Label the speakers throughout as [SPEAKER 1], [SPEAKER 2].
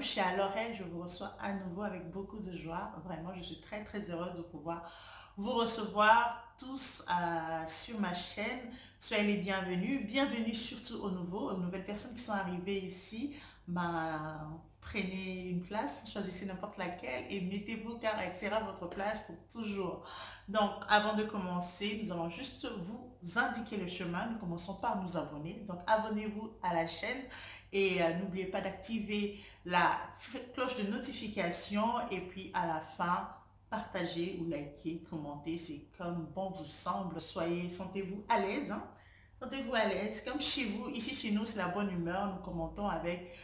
[SPEAKER 1] bouche et à l'oreille, je vous reçois à nouveau avec beaucoup de joie. Vraiment, je suis très très heureuse de pouvoir vous recevoir tous sur ma chaîne. Soyez les bienvenus. Bienvenue surtout aux nouvelles personnes qui sont arrivées ici. Prenez une place, choisissez n'importe laquelle et mettez-vous car elle sera votre place pour toujours. Donc, avant de commencer, nous allons juste vous indiquer le chemin. Nous commençons par nous abonner. Donc, abonnez-vous à la chaîne et n'oubliez pas d'activer la cloche de notification et puis à la fin, partagez ou likez, commentez, c'est comme bon vous semble. Sentez-vous à l'aise, hein? Sentez-vous à l'aise, comme chez vous. Ici, chez nous, c'est la bonne humeur. Nous commentons avec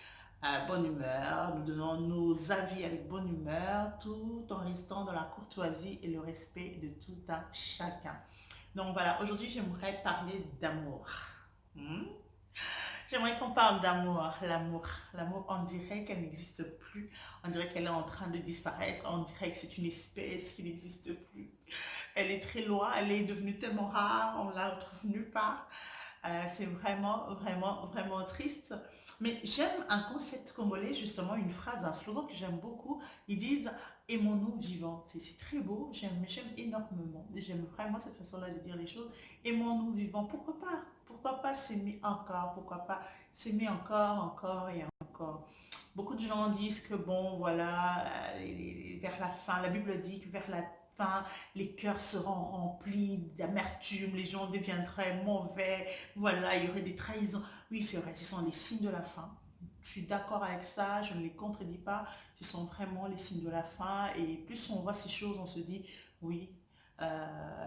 [SPEAKER 1] bonne humeur, nous donnons nos avis avec bonne humeur, tout en restant dans la courtoisie et le respect de tout un chacun. Donc voilà, aujourd'hui, j'aimerais parler d'amour. Hmm? J'aimerais qu'on parle d'amour, l'amour. L'amour, on dirait qu'elle n'existe plus. On dirait qu'elle est en train de disparaître. On dirait que c'est une espèce qui n'existe plus. Elle est très loin, elle est devenue tellement rare, on ne la retrouve nulle part. C'est vraiment, vraiment, vraiment triste. Mais j'aime un concept congolais, justement, une phrase, un slogan que j'aime beaucoup. Ils disent aimons-nous vivants. C'est très beau, j'aime énormément. J'aime vraiment cette façon-là de dire les choses. Aimons-nous vivants. Pourquoi pas? Pourquoi pas s'aimer encore? Pourquoi pas s'aimer encore, encore et encore? Beaucoup de gens disent que bon, voilà, vers la fin, la Bible dit que vers la fin, les cœurs seront remplis d'amertume, les gens deviendraient mauvais, voilà, il y aurait des trahisons. Oui, c'est vrai, ce sont les signes de la fin. Je suis d'accord avec ça, je ne les contredis pas. Ce sont vraiment les signes de la fin. Et plus on voit ces choses, on se dit, oui,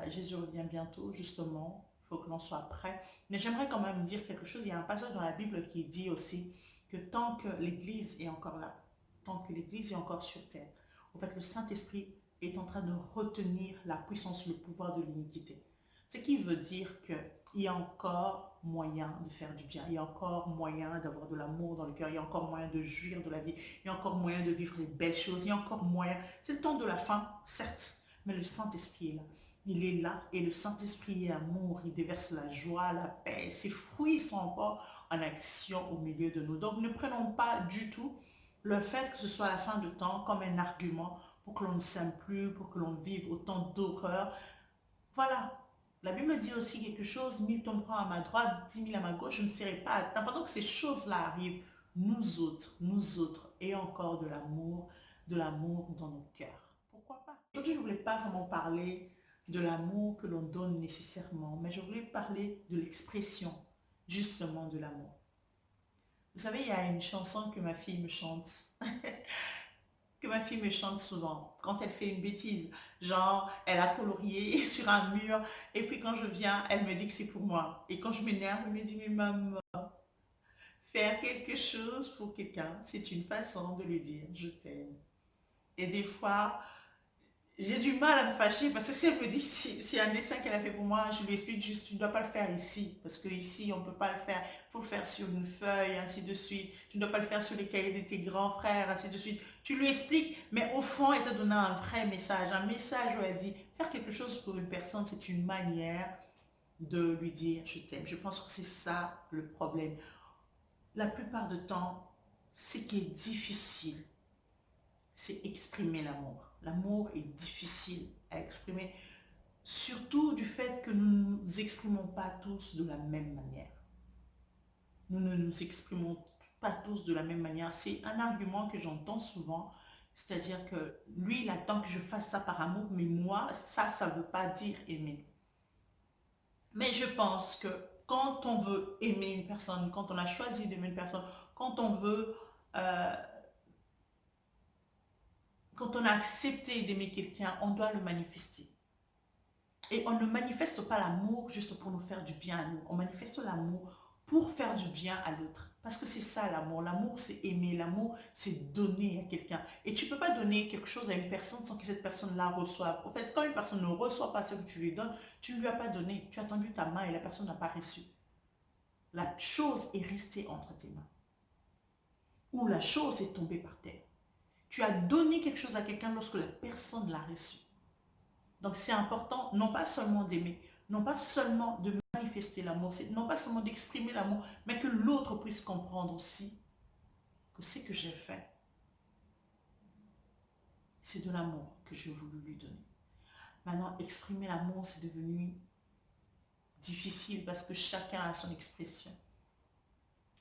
[SPEAKER 1] Jésus revient bientôt, justement. Il faut que l'on soit prêt. Mais j'aimerais quand même dire quelque chose. Il y a un passage dans la Bible qui dit aussi que tant que l'Église est encore là, tant que l'Église est encore sur terre, en fait, le Saint-Esprit est en train de retenir la puissance, le pouvoir de l'iniquité. Ce qui veut dire qu'il y a encore moyen de faire du bien, il y a encore moyen d'avoir de l'amour dans le cœur, il y a encore moyen de jouir de la vie, il y a encore moyen de vivre les belles choses, il y a encore moyen. C'est le temps de la fin, certes, mais le Saint-Esprit est là. Il est là et le Saint-Esprit est amour, il déverse la joie, la paix. Ses fruits sont encore en action au milieu de nous. Donc ne prenons pas du tout le fait que ce soit la fin de temps comme un argument pour que l'on ne s'aime plus, pour que l'on vive autant d'horreur. Voilà. La Bible dit aussi quelque chose, 1000 tomberont à ma droite, 10 000 à ma gauche, je ne serai pas atteint. Pendant que ces choses-là arrivent, nous autres, et encore de l'amour dans nos cœurs. Pourquoi pas? Aujourd'hui, je ne voulais pas vraiment parler de l'amour que l'on donne nécessairement, mais je voulais parler de l'expression, justement, de l'amour. Vous savez, il y a une chanson que ma fille me chante. Que ma fille me chante souvent quand elle fait une bêtise. Genre, elle a colorié sur un mur et puis quand je viens, elle me dit que c'est pour moi. Et quand je m'énerve, elle me dit, mais maman, faire quelque chose pour quelqu'un, c'est une façon de lui dire, je t'aime. Et des fois, j'ai du mal à me fâcher parce que si elle me dit que c'est un dessin qu'elle a fait pour moi, je lui explique juste, tu ne dois pas le faire ici. Parce que ici, on ne peut pas le faire. Il faut le faire sur une feuille, ainsi de suite. Tu ne dois pas le faire sur les cahiers de tes grands frères, ainsi de suite. Tu lui expliques, mais au fond, elle t'a donné un vrai message. Un message où elle dit, faire quelque chose pour une personne, c'est une manière de lui dire, je t'aime. Je pense que c'est ça le problème. La plupart du temps, ce qui est difficile, c'est exprimer l'amour. L'amour est difficile à exprimer, surtout du fait que nous ne nous exprimons pas tous de la même manière. Nous ne nous exprimons pas tous de la même manière. C'est un argument que j'entends souvent, c'est-à-dire que lui, il attend que je fasse ça par amour, mais moi, ça ne veut pas dire aimer. Mais je pense que quand on veut aimer une personne, quand on a choisi d'aimer une personne, quand on veut euh, quand on a accepté d'aimer quelqu'un, on doit le manifester. Et on ne manifeste pas l'amour juste pour nous faire du bien à nous. On manifeste l'amour pour faire du bien à l'autre. Parce que c'est ça l'amour. L'amour, c'est aimer. L'amour, c'est donner à quelqu'un. Et tu ne peux pas donner quelque chose à une personne sans que cette personne-là reçoive. En fait, quand une personne ne reçoit pas ce que tu lui donnes, tu ne lui as pas donné. Tu as tendu ta main et la personne n'a pas reçu. La chose est restée entre tes mains. Ou la chose est tombée par terre. Tu as donné quelque chose à quelqu'un lorsque la personne l'a reçu. Donc c'est important, non pas seulement d'aimer, non pas seulement de manifester l'amour, non pas seulement d'exprimer l'amour, mais que l'autre puisse comprendre aussi que ce que j'ai fait, c'est de l'amour que j'ai voulu lui donner. Maintenant, exprimer l'amour, c'est devenu difficile parce que chacun a son expression.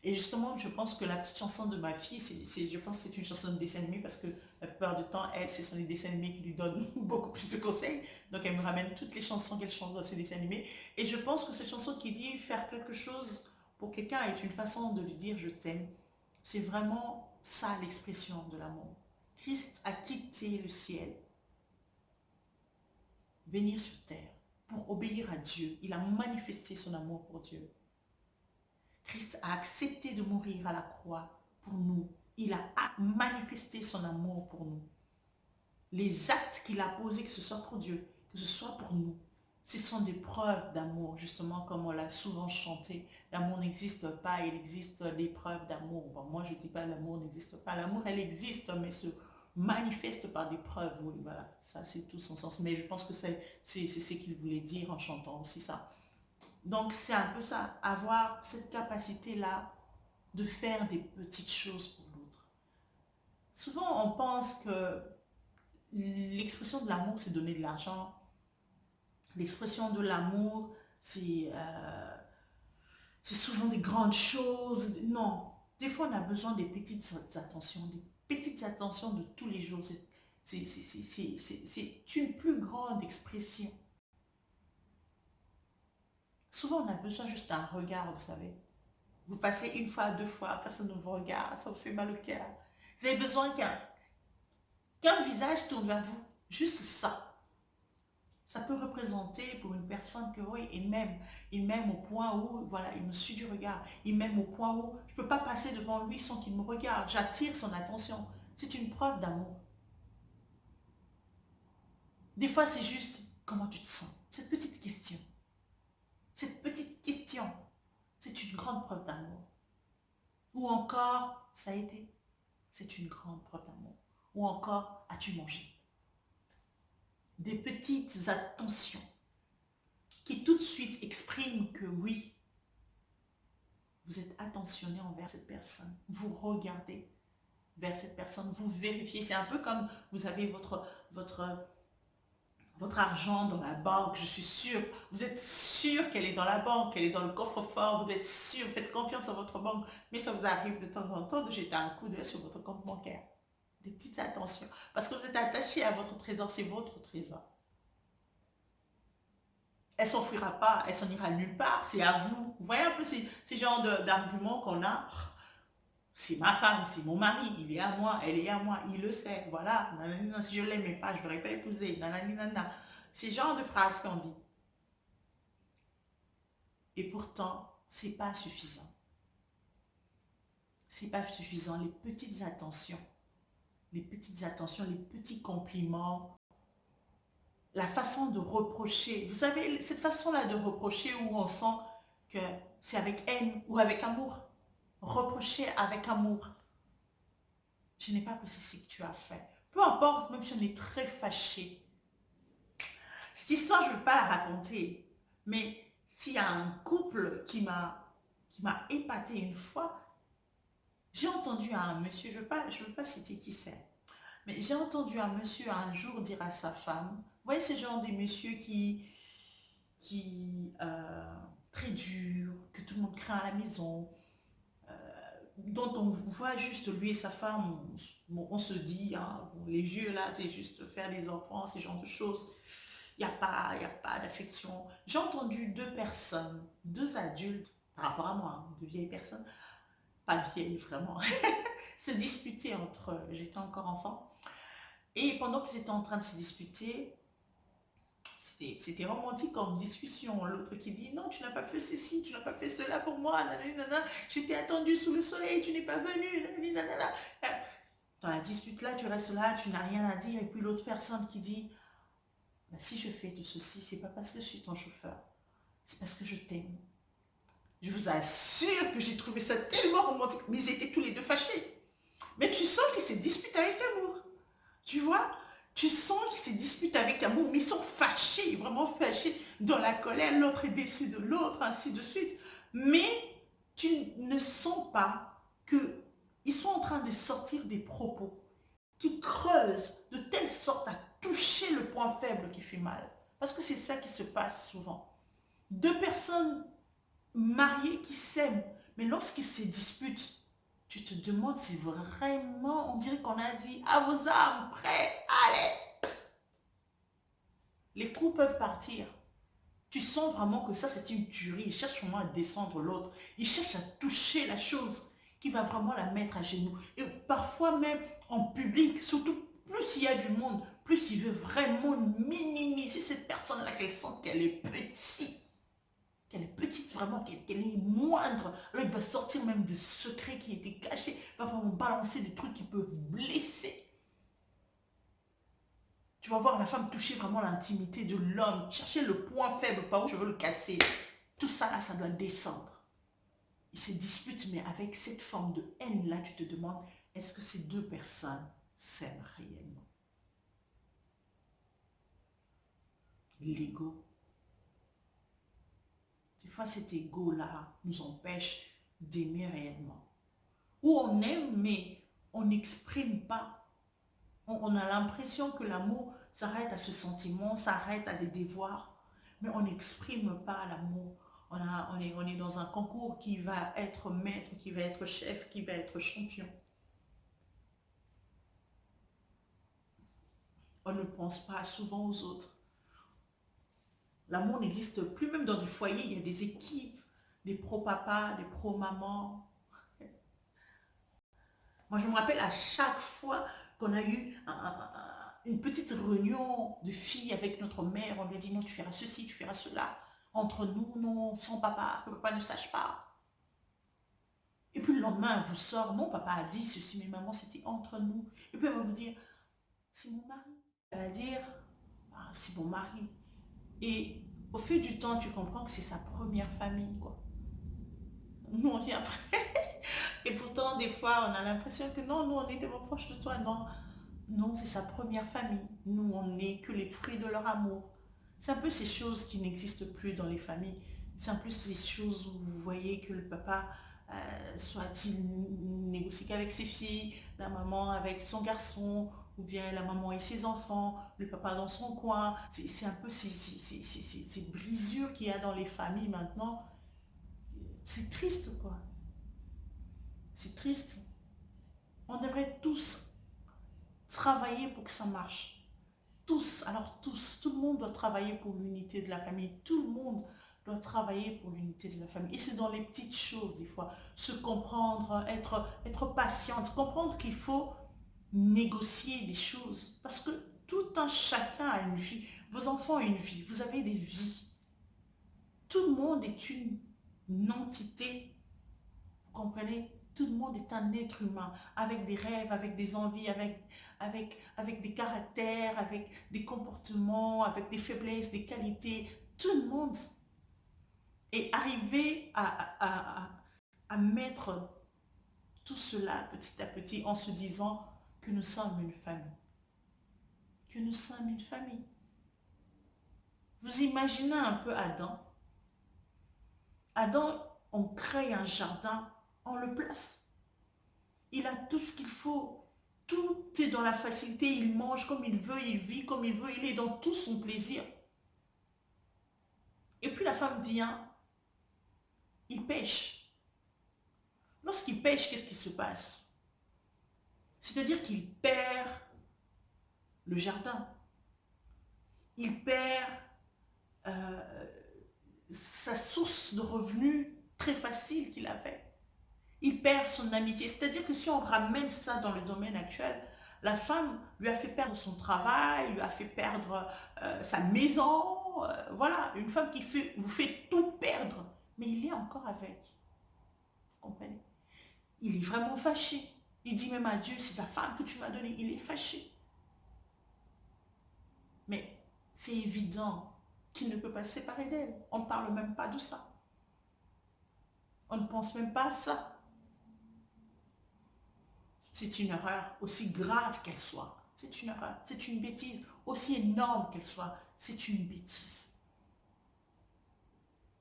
[SPEAKER 1] Et justement, je pense que la petite chanson de ma fille, je pense que c'est une chanson de dessin animé parce que la plupart du temps, elle, ce sont les dessins animés qui lui donnent beaucoup plus de conseils. Donc, elle me ramène toutes les chansons qu'elle chante dans ses dessins animés. Et je pense que cette chanson qui dit faire quelque chose pour quelqu'un est une façon de lui dire je t'aime. C'est vraiment ça l'expression de l'amour. Christ a quitté le ciel, venir sur terre pour obéir à Dieu. Il a manifesté son amour pour Dieu. Christ a accepté de mourir à la croix pour nous. Il a manifesté son amour pour nous. Les actes qu'il a posés, que ce soit pour Dieu, que ce soit pour nous, ce sont des preuves d'amour, justement comme on l'a souvent chanté. L'amour n'existe pas, il existe des preuves d'amour. Bon, moi, je ne dis pas l'amour n'existe pas. L'amour, elle existe, mais se manifeste par des preuves. Oui, voilà, ça c'est tout son sens. Mais je pense que c'est ce qu'il voulait dire en chantant aussi ça. Donc, c'est un peu ça, avoir cette capacité-là de faire des petites choses pour l'autre. Souvent, on pense que l'expression de l'amour, c'est donner de l'argent. L'expression de l'amour, c'est souvent des grandes choses. Non, des fois, on a besoin des petites attentions de tous les jours. C'est une plus grande expression. Souvent, on a besoin juste d'un regard, vous savez. Vous passez une fois, deux fois, personne ne vous regarde, ça vous fait mal au cœur. Vous avez besoin qu'un visage tourne vers vous. Juste ça. Ça peut représenter pour une personne que oui, il m'aime au point où, voilà, il me suit du regard. Il m'aime au point où je ne peux pas passer devant lui sans qu'il me regarde. J'attire son attention. C'est une preuve d'amour. Des fois, c'est juste comment tu te sens. Cette petite question. Cette petite question, c'est une grande preuve d'amour. Ou encore, ça a été, c'est une grande preuve d'amour. Ou encore, as-tu mangé? Des petites attentions qui tout de suite expriment que oui, vous êtes attentionné envers cette personne. Vous regardez vers cette personne, vous vérifiez. C'est un peu comme vous avez votre argent dans la banque, je suis sûre, vous êtes sûr qu'elle est dans la banque, qu'elle est dans le coffre-fort, vous êtes sûr, faites confiance à votre banque, mais ça vous arrive de temps en temps de jeter un coup d'œil sur votre compte bancaire. Des petites attentions, parce que vous êtes attaché à votre trésor, c'est votre trésor. Elle s'enfuira pas, elle s'en ira nulle part, c'est à vous. Vous voyez un peu ces genres d'arguments qu'on a. C'est ma femme, c'est mon mari, il est à moi, elle est à moi, il le sait, voilà. Nanana, si je ne l'aimais pas, je ne l'aurais pas épousé. Nanana. Ces genres de phrases qu'on dit. Et pourtant, c'est pas suffisant. C'est pas suffisant. Les petites attentions, les petits compliments, la façon de reprocher. Vous savez, cette façon-là de reprocher où on sent que c'est avec haine ou avec amour. Reprocher avec amour. Je n'ai pas apprécié ce que tu as fait. Peu importe, même si on est très fâché. Cette histoire, je ne veux pas la raconter. Mais s'il y a un couple qui m'a épaté une fois, j'ai entendu un monsieur, je ne veux pas citer qui c'est, mais j'ai entendu un monsieur un jour dire à sa femme, vous voyez ce genre des messieurs qui très dur, que tout le monde craint à la maison, dont on voit juste lui et sa femme, on se dit, hein, les vieux là, c'est juste faire des enfants, ce genre de choses. Il n'y a pas d'affection. J'ai entendu deux personnes, deux adultes, par rapport à moi, hein, de vieilles personnes, pas vieilles vraiment, se disputer entre eux. J'étais encore enfant. Et pendant qu'ils étaient en train de se disputer, c'était romantique comme discussion. L'autre qui dit, non, tu n'as pas fait ceci, tu n'as pas fait cela pour moi, nanana, je t'ai attendu sous le soleil, tu n'es pas venu, nanana. Dans la dispute là, tu restes là, tu n'as rien à dire. Et puis l'autre personne qui dit, bah, si je fais tout ceci, c'est pas parce que je suis ton chauffeur, c'est parce que je t'aime. Je vous assure que j'ai trouvé ça tellement romantique, mais ils étaient tous les deux fâchés. Mais tu sens qu'ils se disputent avec amour. Tu vois, tu sens qu'ils se disputent avec amour, mais ils sont fâchés, vraiment fâchés, dans la colère, l'autre est déçu de l'autre, ainsi de suite. Mais tu ne sens pas qu'ils sont en train de sortir des propos qui creuse de telle sorte à toucher le point faible qui fait mal. Parce que c'est ça qui se passe souvent. Deux personnes mariés qui s'aiment, mais lorsqu'ils se disputent, tu te demandes si vraiment, on dirait qu'on a dit à vos armes, prêts, allez. Les coups peuvent partir. Tu sens vraiment que ça c'est une tuerie. Il cherche vraiment à descendre l'autre. Il cherche à toucher la chose qui va vraiment la mettre à genoux. Et parfois même en public, surtout plus il y a du monde, plus il veut vraiment minimiser cette personne-là, qu'elle sente qu'elle est petite. Qu'elle est petite vraiment, qu'elle est moindre. Alors il va sortir même des secrets qui étaient cachés. Il va vraiment balancer des trucs qui peuvent blesser. Tu vas voir la femme toucher vraiment l'intimité de l'homme, chercher le point faible, par où je veux le casser. Tout ça là, ça doit descendre. Ils se disputent, mais avec cette forme de haine là, tu te demandes, est-ce que ces deux personnes s'aiment réellement? L'ego. Des fois, cet ego-là nous empêche d'aimer réellement. Ou on aime, mais on n'exprime pas. On a l'impression que l'amour s'arrête à ce sentiment, s'arrête à des devoirs, mais on n'exprime pas l'amour. On est dans un concours qui va être maître, qui va être chef, qui va être champion. On ne pense pas souvent aux autres. L'amour n'existe plus, même dans des foyers, il y a des équipes, des pro-papas, des pro-mamans. Moi, je me rappelle à chaque fois qu'on a eu une petite réunion de filles avec notre mère, on lui a dit non, tu feras ceci, tu feras cela. Entre nous, non, sans papa, que papa ne sache pas. Et puis le lendemain, elle vous sort, non, papa a dit ceci, mais maman, c'était entre nous. Et puis elle va vous dire, c'est mon mari. Elle va dire, ah, c'est mon mari. Et au fil du temps, tu comprends que c'est sa première famille, quoi. Nous, on vient après. Et pourtant, des fois, on a l'impression que non, nous, on est tellement proches de toi. Non, non, c'est sa première famille. Nous, on n'est que les fruits de leur amour. C'est un peu ces choses qui n'existent plus dans les familles. C'est un peu ces choses où vous voyez que le papa, soit-il négocie qu'avec ses filles, la maman avec son garçon, ou bien la maman et ses enfants, le papa dans son coin. C'est un peu ces brisures qu'il y a dans les familles maintenant. C'est triste, quoi. C'est triste. On devrait tous travailler pour que ça marche. Tous, alors tous, tout le monde doit travailler pour l'unité de la famille. Tout le monde doit travailler pour l'unité de la famille. Et c'est dans les petites choses, des fois. Se comprendre, être patiente, comprendre qu'il faut négocier des choses. Parce que tout un chacun a une vie. Vos enfants ont une vie. Vous avez des vies. Tout le monde est une entité. Vous comprenez? Tout le monde est un être humain, avec des rêves, avec des envies, avec des caractères, avec des comportements, avec des faiblesses, des qualités. Tout le monde est arrivé à mettre tout cela petit à petit en se disant que nous sommes une famille. Que nous sommes une famille. Vous imaginez un peu Adam. Adam, on crée un jardin, on le place. Il a tout ce qu'il faut. Tout est dans la facilité. Il mange comme il veut, il vit comme il veut. Il est dans tout son plaisir. Et puis la femme vient, il pêche. Lorsqu'il pêche, qu'est-ce qui se passe? C'est-à-dire qu'il perd le jardin. Il perd sa source de revenus très facile qu'il avait. Il perd son amitié. C'est-à-dire que si on ramène ça dans le domaine actuel, la femme lui a fait perdre son travail, lui a fait perdre sa maison. Voilà, une femme qui vous fait tout perdre. Mais il est encore avec. Vous comprenez? Il est vraiment fâché. Il dit même à Dieu, c'est la femme que tu m'as donnée. Il est fâché. Mais c'est évident qu'il ne peut pas se séparer d'elle. On ne parle même pas de ça. On ne pense même pas à ça. C'est une erreur, aussi grave qu'elle soit. C'est une erreur, c'est une bêtise, aussi énorme qu'elle soit. C'est une bêtise.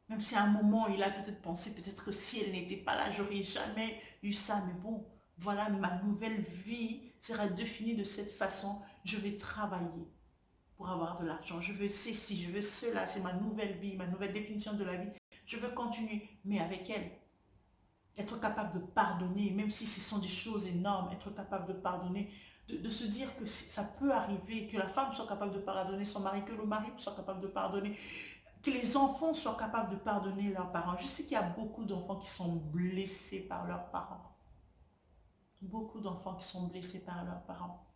[SPEAKER 1] Même si à un moment, il a peut-être pensé, peut-être que si elle n'était pas là, j'aurais jamais eu ça. Mais bon, voilà, ma nouvelle vie sera définie de cette façon. Je vais travailler pour avoir de l'argent. Je veux ceci, je veux cela. C'est ma nouvelle vie, ma nouvelle définition de la vie. Je veux continuer, mais avec elle. Être capable de pardonner, même si ce sont des choses énormes, être capable de pardonner, de se dire que ça peut arriver, que la femme soit capable de pardonner son mari, que le mari soit capable de pardonner, que les enfants soient capables de pardonner leurs parents. Je sais qu'il y a beaucoup d'enfants qui sont blessés par leurs parents. Beaucoup d'enfants qui sont blessés par leurs parents.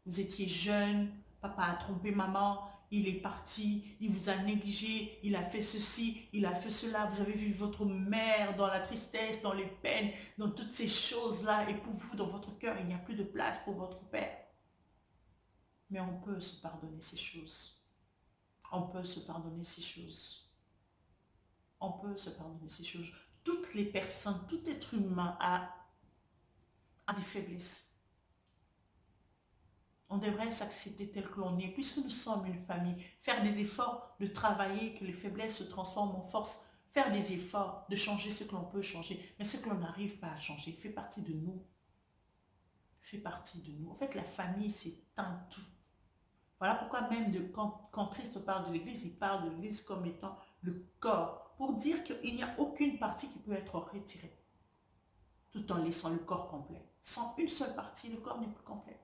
[SPEAKER 1] Vous étiez jeune, papa a trompé maman, il est parti, il vous a négligé, il a fait ceci, il a fait cela. Vous avez vu votre mère dans la tristesse, dans les peines, dans toutes ces choses-là. Et pour vous, dans votre cœur, il n'y a plus de place pour votre père. Mais on peut se pardonner ces choses. On peut se pardonner ces choses. On peut se pardonner ces choses. Toutes les personnes, tout être humain a des faiblesses. On devrait s'accepter tel que l'on est, puisque nous sommes une famille. Faire des efforts, de travailler, que les faiblesses se transforment en force. Faire des efforts, de changer ce que l'on peut changer. Mais ce que l'on n'arrive pas à changer fait partie de nous. Fait partie de nous. En fait, la famille, c'est un tout. Voilà pourquoi même quand Christ parle de l'Église, il parle de l'Église comme étant le corps. Pour dire qu'il n'y a aucune partie qui peut être retirée. Tout en laissant le corps complet. Sans une seule partie, le corps n'est plus complet.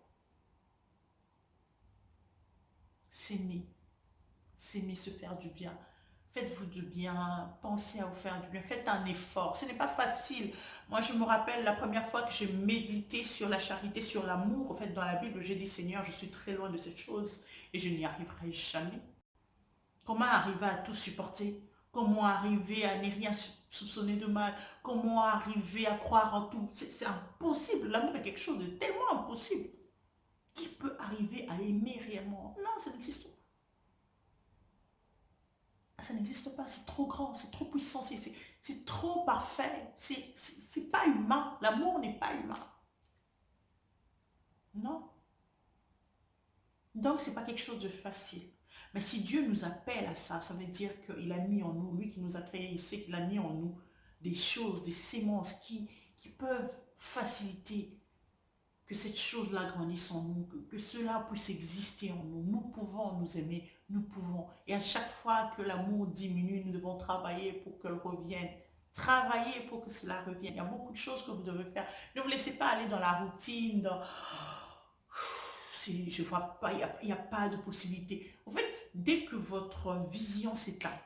[SPEAKER 1] S'aimer, se faire du bien. Faites-vous du bien, pensez à vous faire du bien, faites un effort. Ce n'est pas facile. Moi, je me rappelle la première fois que j'ai médité sur la charité, sur l'amour. En fait, dans la Bible, j'ai dit, Seigneur, je suis très loin de cette chose et je n'y arriverai jamais. Comment arriver à tout supporter? Comment arriver à ne rien soupçonner de mal? Comment arriver à croire en tout? C'est impossible. L'amour est quelque chose de tellement impossible. Qui peut arriver à aimer réellement? Non, ça n'existe pas. Ça n'existe pas, c'est trop grand, c'est trop puissant, c'est trop parfait, c'est pas humain. L'amour n'est pas humain. Non. Donc, c'est pas quelque chose de facile. Mais si Dieu nous appelle à ça, ça veut dire qu'il a mis en nous, lui qui nous a créés, il sait qu'il a mis en nous des choses, des sémences qui peuvent faciliter que cette chose-là grandisse en nous, que cela puisse exister en nous. Nous pouvons nous aimer, nous pouvons. Et à chaque fois que l'amour diminue, nous devons travailler pour qu'elle revienne. Travailler pour que cela revienne. Il y a beaucoup de choses que vous devez faire. Ne vous laissez pas aller dans la routine, dans... Je ne vois pas, il n'y a pas de possibilité. En fait, dès que votre vision s'éteint,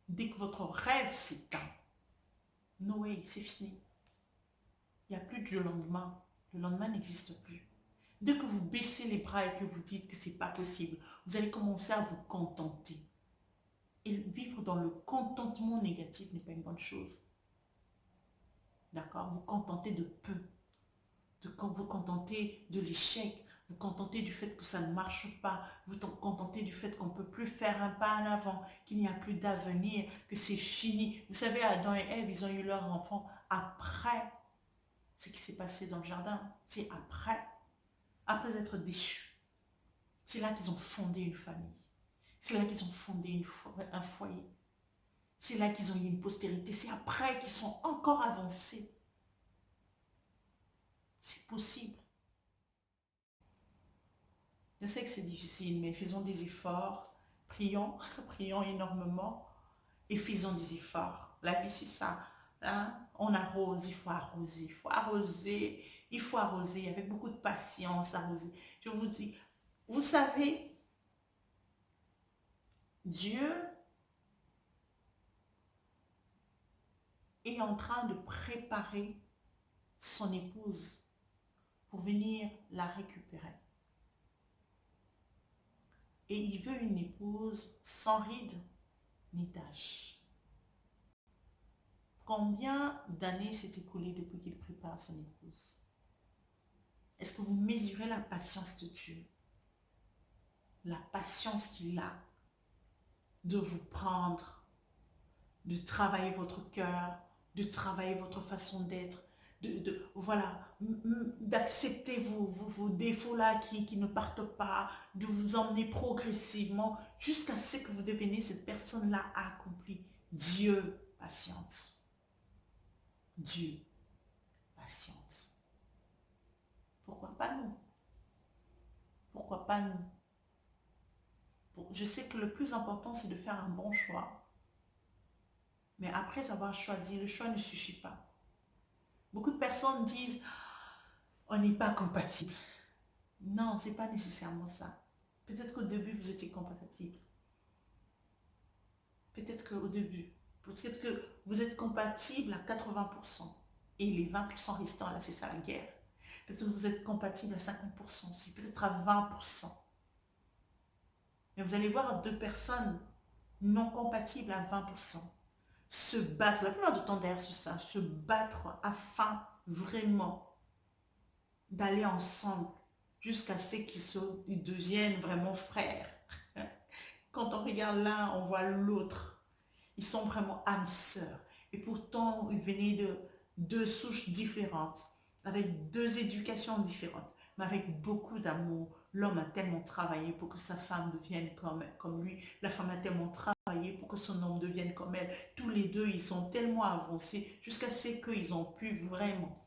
[SPEAKER 1] dès que votre rêve s'éteint, Noé, c'est fini. Il n'y a plus de lendemain. Le lendemain n'existe plus. Dès que vous baissez les bras et que vous dites que ce n'est pas possible, vous allez commencer à vous contenter. Et vivre dans le contentement négatif n'est pas une bonne chose. D'accord? Vous contentez de peu. Vous contentez de l'échec. Vous contentez du fait que ça ne marche pas. Vous contentez du fait qu'on ne peut plus faire un pas en avant, qu'il n'y a plus d'avenir, que c'est fini. Vous savez, Adam et Ève, ils ont eu leur enfant après ce qui s'est passé dans le jardin. C'est après être déchus. C'est là qu'ils ont fondé une famille. C'est là qu'ils ont fondé un foyer. C'est là qu'ils ont eu une postérité. C'est après qu'ils sont encore avancés. C'est possible. Je sais que c'est difficile, mais faisons des efforts. Prions, prions énormément et faisons des efforts. La vie, c'est ça. Hein? On arrose, il faut arroser. Il faut arroser. Il faut arroser avec beaucoup de patience, arroser. Je vous dis, vous savez, Dieu est en train de préparer son épouse pour venir la récupérer. Et il veut une épouse sans rides ni taches. Combien d'années s'est écoulé depuis qu'il prépare son épouse? Est-ce que vous mesurez la patience de Dieu? La patience qu'il a de vous prendre, de travailler votre cœur, de travailler votre façon d'être, voilà, d'accepter vos défauts-là qui ne partent pas, de vous emmener progressivement jusqu'à ce que vous deveniez cette personne-là accomplie. Dieu patiente. Dieu patiente. Pourquoi pas nous? Pourquoi pas nous? Je sais que le plus important, c'est de faire un bon choix. Mais après avoir choisi, le choix ne suffit pas. Beaucoup de personnes disent, on n'est pas compatible. Non, ce n'est pas nécessairement ça. Peut-être qu'au début, vous étiez compatible. Peut-être qu'au début, peut-être que vous êtes compatible à 80%. Et les 20% restants, là, c'est ça la guerre. Peut-être que vous êtes compatible à 50%, c'est peut-être à 20%. Mais vous allez voir deux personnes non compatibles à 20% se battre, la plupart du temps derrière ça, se battre afin vraiment d'aller ensemble jusqu'à ce qu'ils deviennent vraiment frères. Quand on regarde l'un, on voit l'autre. Ils sont vraiment âmes sœurs. Et pourtant, ils venaient de deux souches différentes, avec deux éducations différentes, mais avec beaucoup d'amour. L'homme a tellement travaillé pour que sa femme devienne comme lui. La femme a tellement travaillé pour que son homme devienne comme elle. Tous les deux, ils sont tellement avancés jusqu'à ce qu'ils ont pu vraiment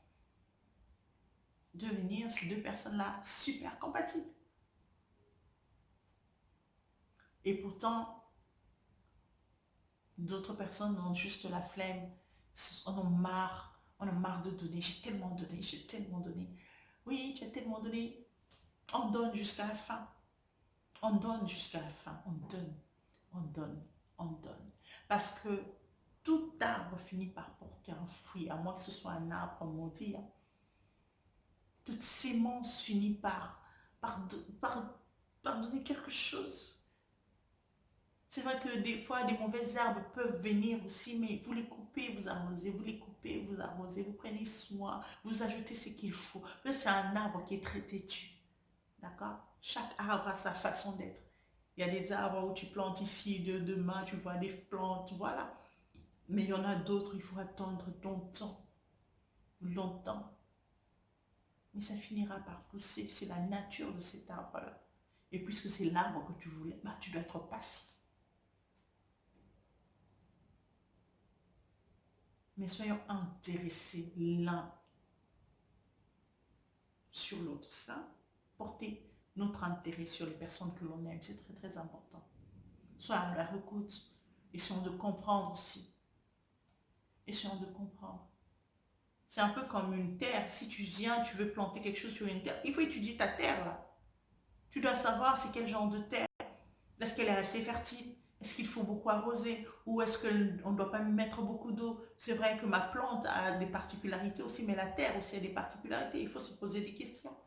[SPEAKER 1] devenir ces deux personnes-là super compatibles. Et pourtant, d'autres personnes ont juste la flemme, on a marre de donner, j'ai tellement donné, j'ai tellement donné. Oui, tu as tellement donné, on donne jusqu'à la fin. On donne jusqu'à la fin, on donne, on donne, on donne. Parce que tout arbre finit par porter un fruit, à moins que ce soit un arbre maudit. Toute sémence finit par, par donner quelque chose. C'est vrai que des fois, des mauvaises herbes peuvent venir aussi, mais vous les coupez, vous arrosez, vous les coupez, vous arrosez, vous prenez soin, vous ajoutez ce qu'il faut. C'est un arbre qui est très têtu. D'accord? Chaque arbre a sa façon d'être. Il y a des arbres où tu plantes ici, demain, tu vois des plantes, voilà. Mais il y en a d'autres, il faut attendre longtemps, longtemps. Mais ça finira par pousser, c'est la nature de cet arbre-là. Et puisque c'est l'arbre que tu voulais, bah, tu dois être patient. Mais soyons intéressés l'un sur l'autre. Ça, porter notre intérêt sur les personnes que l'on aime, c'est très très important. Soyons à leur écoute, essayons de comprendre aussi. Essayons de comprendre. C'est un peu comme une terre. Si tu viens, tu veux planter quelque chose sur une terre, il faut étudier ta terre là. Tu dois savoir c'est quel genre de terre. Est-ce qu'elle est assez fertile? Est-ce qu'il faut beaucoup arroser? Ou est-ce qu'on ne doit pas mettre beaucoup d'eau? C'est vrai que ma plante a des particularités aussi, mais la terre aussi a des particularités. Il faut se poser des questions.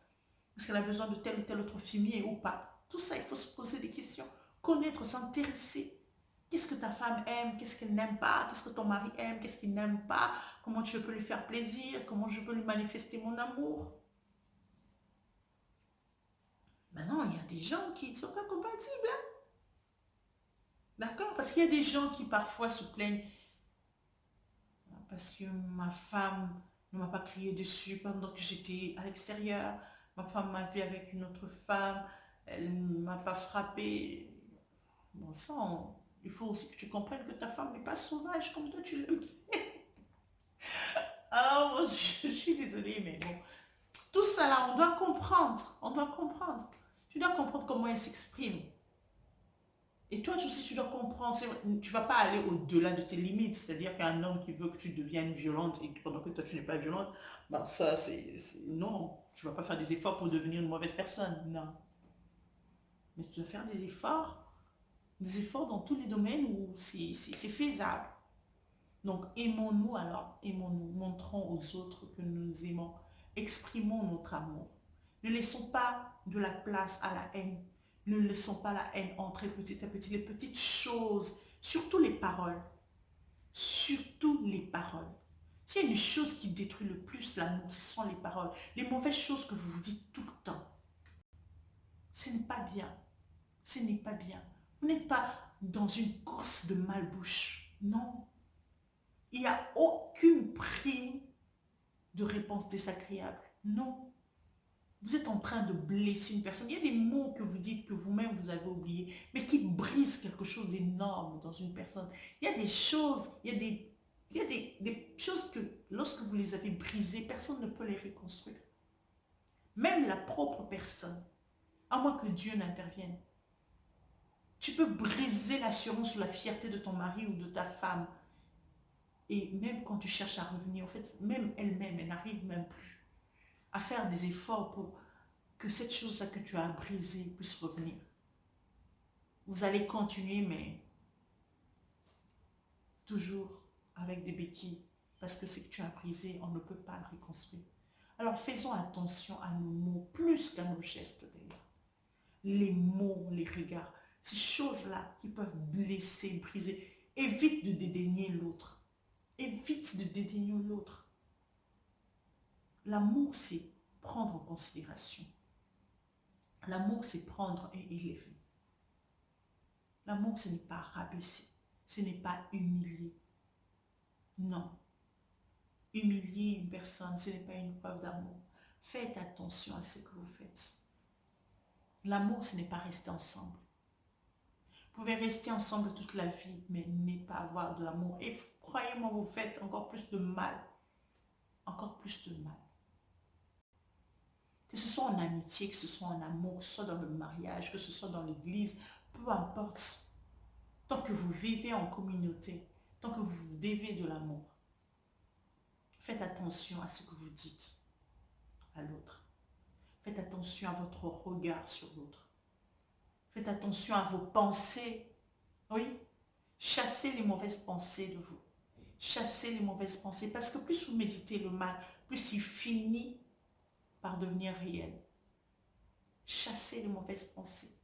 [SPEAKER 1] Est-ce qu'elle a besoin de tel ou tel autre fumier ou pas? Tout ça, il faut se poser des questions. Connaître, s'intéresser. Qu'est-ce que ta femme aime? Qu'est-ce qu'elle n'aime pas? Qu'est-ce que ton mari aime? Qu'est-ce qu'il n'aime pas? Comment je peux lui faire plaisir? Comment je peux lui manifester mon amour? Maintenant, il y a des gens qui ne sont pas compatibles. Hein? D'accord? Parce qu'il y a des gens qui parfois se plaignent parce que ma femme ne m'a pas crié dessus pendant que j'étais à l'extérieur. Ma femme m'a vu avec une autre femme. Elle ne m'a pas frappé. Bon, ça, il faut aussi que tu comprennes que ta femme n'est pas sauvage comme toi tu l'aimes. Ah, bon, je suis désolée, mais bon. Tout ça là, on doit comprendre. On doit comprendre. Tu dois comprendre comment elle s'exprime. Et toi aussi, tu dois comprendre. Tu ne vas pas aller au-delà de tes limites. C'est-à-dire qu'un homme qui veut que tu deviennes violente et pendant que toi, tu n'es pas violente, bah ça, non. Tu ne vas pas faire des efforts pour devenir une mauvaise personne. Non. Mais tu dois faire des efforts dans tous les domaines où c'est faisable. Donc, aimons-nous alors, aimons-nous, montrons aux autres que nous nous aimons, exprimons notre amour. Ne laissons pas de la place à la haine. Ne laissons pas la haine entrer petit à petit. Les petites choses, surtout les paroles. Surtout les paroles. S'il y a une chose qui détruit le plus l'amour, ce sont les paroles. Les mauvaises choses que vous vous dites tout le temps. Ce n'est pas bien. Ce n'est pas bien. Vous n'êtes pas dans une course de malbouche. Non. Il n'y a aucune prime de réponse désagréable. Non. Vous êtes en train de blesser une personne. Il y a des mots que vous dites que vous-même vous avez oubliés, mais qui brisent quelque chose d'énorme dans une personne. Il y a des choses, il y a des Il y a des choses que lorsque vous les avez brisées, personne ne peut les reconstruire. Même la propre personne, à moins que Dieu n'intervienne. Tu peux briser l'assurance ou la fierté de ton mari ou de ta femme. Et même quand tu cherches à revenir, en fait, même elle-même, elle n'arrive même plus à faire des efforts pour que cette chose-là que tu as brisée puisse revenir. Vous allez continuer, mais toujours avec des béquilles. Parce que ce que tu as brisé, on ne peut pas le reconstruire. Alors faisons attention à nos mots plus qu'à nos gestes d'ailleurs. Les mots, les regards, ces choses-là qui peuvent blesser, briser. Évite de dédaigner l'autre. Évite de dédaigner l'autre. L'amour, c'est prendre en considération. L'amour, c'est prendre et élever. L'amour, ce n'est pas rabaisser. Ce n'est pas humilier. Non. Humilier une personne, ce n'est pas une preuve d'amour. Faites attention à ce que vous faites. L'amour, ce n'est pas rester ensemble. Vous pouvez rester ensemble toute la vie, mais ne pas avoir de l'amour. Et croyez-moi, vous faites encore plus de mal. Encore plus de mal. Que ce soit en amitié, que ce soit en amour, que ce soit dans le mariage, que ce soit dans l'église, peu importe. Tant que vous vivez en communauté, tant que vous vivez de l'amour, faites attention à ce que vous dites à l'autre. Faites attention à votre regard sur l'autre. Faites attention à vos pensées. Oui, chassez les mauvaises pensées de vous. Chassez les mauvaises pensées parce que plus vous méditez le mal, plus il finit par devenir réel. Chassez les mauvaises pensées.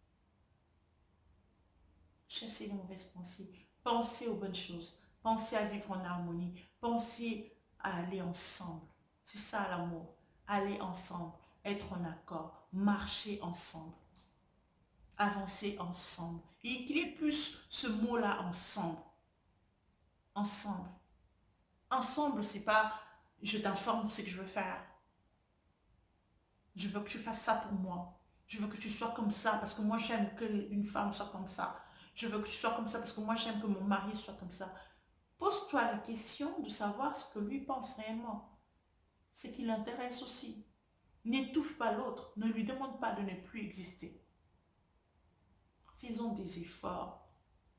[SPEAKER 1] Chassez les mauvaises pensées. Pensez aux bonnes choses. Pensez à vivre en harmonie. Pensez à aller ensemble. C'est ça l'amour. Aller ensemble. Être en accord. Marcher ensemble. Avancer ensemble. Et qu'il y ait plus ce mot-là ensemble. Ensemble. Ensemble, c'est pas je t'informe de ce que je veux faire. Je veux que tu fasses ça pour moi. Je veux que tu sois comme ça parce que moi j'aime qu'une femme soit comme ça. Je veux que tu sois comme ça parce que moi j'aime que mon mari soit comme ça. Pose-toi la question de savoir ce que lui pense réellement. Ce qui l'intéresse aussi. N'étouffe pas l'autre. Ne lui demande pas de ne plus exister. Faisons des efforts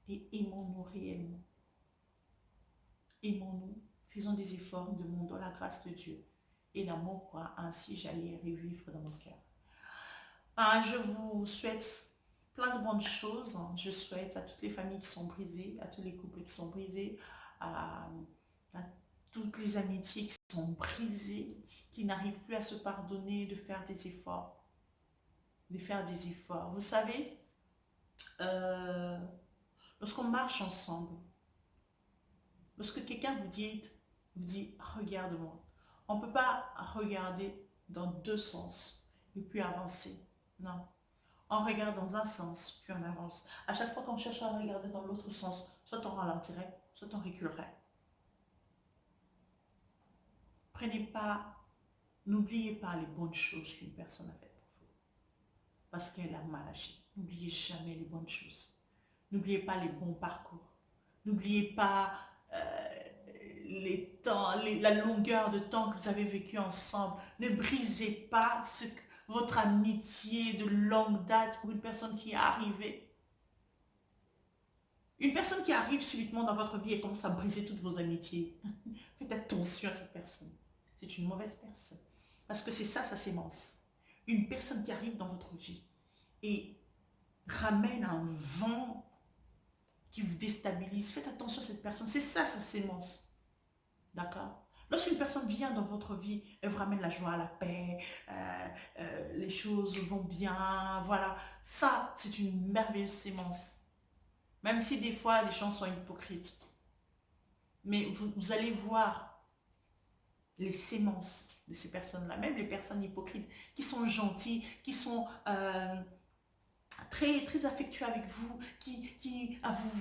[SPEAKER 1] et aimons-nous réellement. Aimons-nous, faisons des efforts, demandons la grâce de Dieu. Et l'amour pourra ainsi jaillir et revivre dans mon cœur. Je vous souhaite plein de bonnes choses. Je souhaite à toutes les familles qui sont brisées, à tous les couples qui sont brisés, à toutes les amitiés qui sont brisées, qui n'arrivent plus à se pardonner, de faire des efforts. De faire des efforts. Vous savez, lorsqu'on marche ensemble, lorsque quelqu'un vous dit regarde-moi, on ne peut pas regarder dans deux sens et puis avancer. Non. On regarde dans un sens, puis on avance. À chaque fois qu'on cherche à regarder dans l'autre sens, soit on ralentirait, soit on reculerait. Prenez pas, n'oubliez pas les bonnes choses qu'une personne a faites pour vous. Parce qu'elle a mal agi. N'oubliez jamais les bonnes choses. N'oubliez pas les bons parcours. N'oubliez pas les temps, la longueur de temps que vous avez vécu ensemble. Ne brisez pas votre amitié de longue date pour une personne qui est arrivée. Une personne qui arrive subitement dans votre vie et commence à briser toutes vos amitiés. Faites attention à cette personne. C'est une mauvaise personne. Parce que c'est ça, sa sémence. Une personne qui arrive dans votre vie et ramène un vent qui vous déstabilise. Faites attention à cette personne. C'est ça, sa sémence. D'accord? Lorsqu'une personne vient dans votre vie, elle vous ramène la joie, la paix, les choses vont bien, voilà. Ça, c'est une merveilleuse sémence. Même si des fois, les gens sont hypocrites. Mais vous allez voir les sémences de ces personnes-là, même les personnes hypocrites, qui sont gentilles, qui sont très, très affectueux avec vous, qui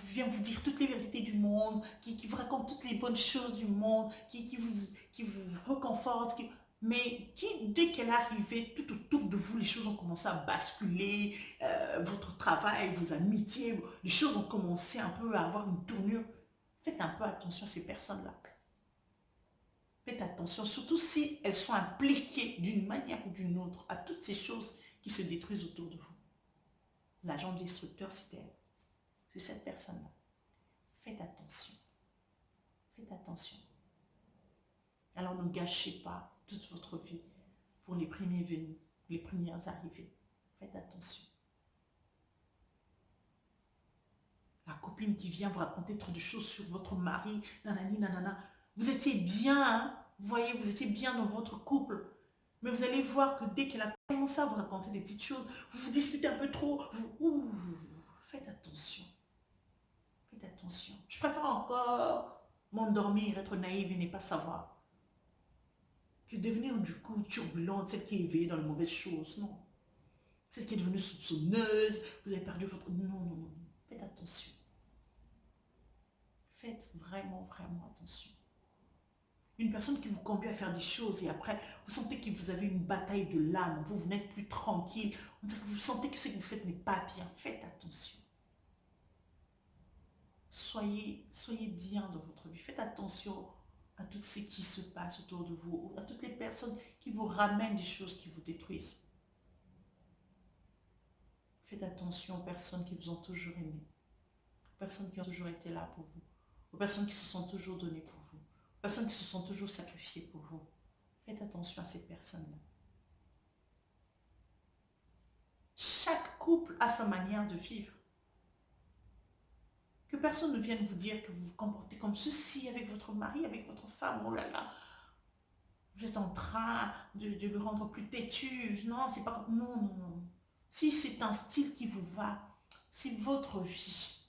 [SPEAKER 1] vient vous dire toutes les vérités du monde, qui vous raconte toutes les bonnes choses du monde, qui vous reconforte, mais dès qu'elle est arrivée, tout autour de vous, les choses ont commencé à basculer, votre travail, vos amitiés, les choses ont commencé un peu à avoir une tournure. Faites un peu attention à ces personnes-là. Faites attention, surtout si elles sont impliquées d'une manière ou d'une autre à toutes ces choses qui se détruisent autour de vous. L'agent destructeur, c'est elle. C'est cette personne-là. Faites attention. Faites attention. Alors ne gâchez pas toute votre vie pour les premiers venus, les premières arrivées. Faites attention. La copine qui vient vous raconter trop de choses sur votre mari, nanani, nanana. Vous étiez bien, hein? Vous voyez, vous étiez bien dans votre couple. Mais vous allez voir que dès qu'elle a commencé à vous raconter des petites choses, vous vous disputez un peu trop. Faites attention. Faites attention. Je préfère encore m'endormir, être naïve et ne pas savoir, que devenir du coup turbulente, celle qui est éveillée dans les mauvaises choses. Non. Celle qui est devenue soupçonneuse, vous avez perdu votre... Non, non, non. Faites attention. Faites vraiment, vraiment attention. Une personne qui vous conduit à faire des choses et après, vous sentez que vous avez une bataille de l'âme, vous n'êtes plus tranquille, vous sentez que ce que vous faites n'est pas bien. Faites attention. Soyez bien dans votre vie. Faites attention à tout ce qui se passe autour de vous, à toutes les personnes qui vous ramènent des choses qui vous détruisent. Faites attention aux personnes qui vous ont toujours aimé, aux personnes qui ont toujours été là pour vous, aux personnes qui se sont toujours données pour vous, aux personnes qui se sont toujours sacrifiées pour vous. Faites attention à ces personnes-là. Chaque couple a sa manière de vivre. Que personne ne vienne vous dire que vous vous comportez comme ceci avec votre mari, avec votre femme. Oh là là, vous êtes en train de le rendre plus têtu. Non, c'est pas comme... Non, non, non. Si c'est un style qui vous va, c'est votre vie.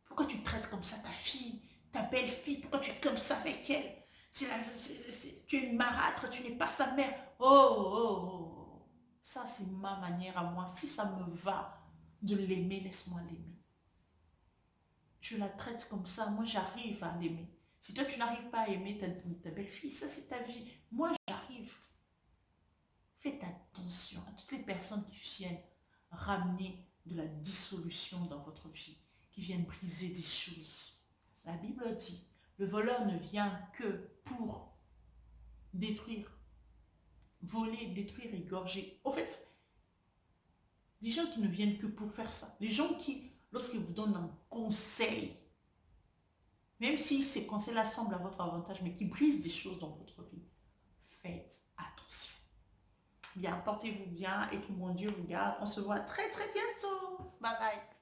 [SPEAKER 1] Pourquoi tu traites comme ça ta fille, ta belle-fille? Pourquoi tu es comme ça avec elle? Tu es une marâtre, tu n'es pas sa mère. Oh. Ça, c'est ma manière à moi. Si ça me va de l'aimer, laisse-moi l'aimer. Je la traite comme ça, moi j'arrive à l'aimer. Si toi tu n'arrives pas à aimer ta belle-fille, ça c'est ta vie. Moi j'arrive. Faites attention à toutes les personnes qui viennent ramener de la dissolution dans votre vie, qui viennent briser des choses. La Bible dit, le voleur ne vient que pour détruire, voler, détruire, égorger. En fait, les gens qui ne viennent que pour faire ça, les gens qui, lorsqu'ils vous donnent un conseil, même si ces conseils-là semblent à votre avantage, mais qui brisent des choses dans votre vie, faites attention. Bien, portez-vous bien et que mon Dieu vous garde. On se voit très très bientôt. Bye bye.